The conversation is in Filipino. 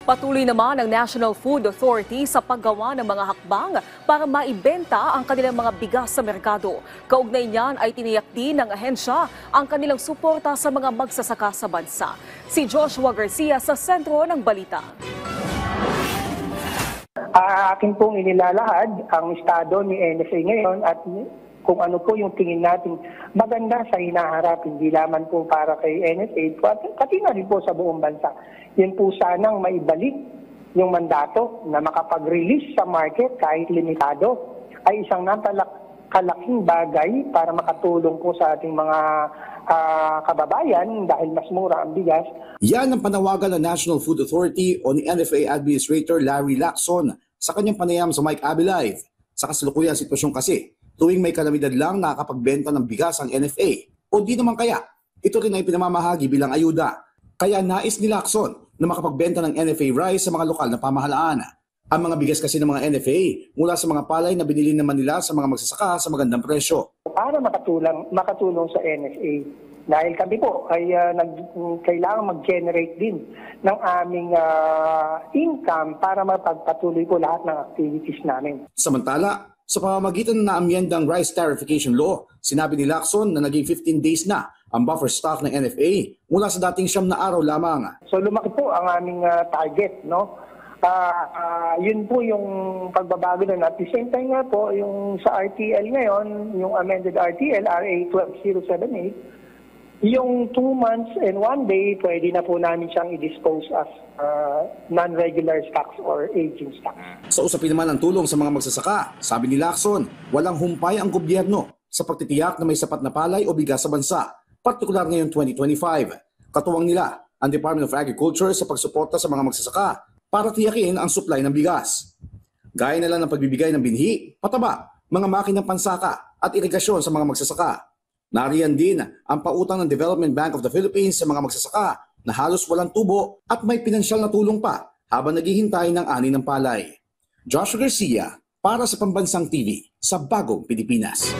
Patuloy naman ang National Food Authority sa paggawa ng mga hakbang para maibenta ang kanilang mga bigas sa merkado. Kaugnay niyan ay tiniyak din ng ahensya ang kanilang suporta sa mga magsasaka sa bansa. Si Joshua Garcia sa sentro ng balita. Akin pong inilalahad ang estado ni NFA ngayon at kung ano po yung tingin natin maganda sa hinaharap, hindi lamang po para kay NFA, pati na rin po sa buong bansa. Yan po sanang maibalik yung mandato na makapag-release sa market kahit limitado ay isang napakalaking bagay para makatulong po sa ating mga kababayan dahil mas mura ang bigas. Yan ang panawagan ng National Food Authority o ni NFA Administrator Larry Lacson sa kanyang panayam sa Mike Abbey Live. Sa kasalukuyang sitwasyon kasi, tuwing may kalamidad lang nakakapagbenta ng bigas ang NFA o di naman kaya, ito rin ay pinamamahagi bilang ayuda. Kaya nais ni Lacson na makapagbenta ng NFA rice sa mga lokal na pamahalaan. Ang mga bigas kasi ng mga NFA mula sa mga palay na binili naman nila sa mga magsasaka sa magandang presyo. Para makatulong sa NFA, dahil kami po ay kailangan mag-generate din ng aming income para mapagpatuloy po lahat ng activities namin. Samantala, sa pamamagitan ng naamyendang Rice Tarification Law, sinabi ni Lacson na naging 15 days na ang buffer stock ng NFA mula sa dating 9 na araw lamang. So lumaki po ang aming target, no? Yun po yung pagbabago doon. At the same time nga po, yung sa RTL ngayon, yung amended RTL, RA 12078, yung 2 months and 1 day, pwede na po namin siyang i-dispose as non-regular stocks or aging stocks. Sa usapin naman ng tulong sa mga magsasaka, sabi ni Lacson, walang humpay ang gobyerno sa pagtitiyak na may sapat na palay o bigas sa bansa, partikular ngayong 2025. Katuwang nila ang Department of Agriculture sa pagsuporta sa mga magsasaka para tiyakin ang supply ng bigas. Gaya na lang ng pagbibigay ng binhi, pataba, mga makinang pansaka at irigasyon sa mga magsasaka. Nariyan din ang pautang ng Development Bank of the Philippines sa mga magsasaka na halos walang tubo at may pinansyal na tulong pa habang naghihintay ng ani ng palay. Joshua Garcia para sa Pambansang TV sa Bagong Pilipinas.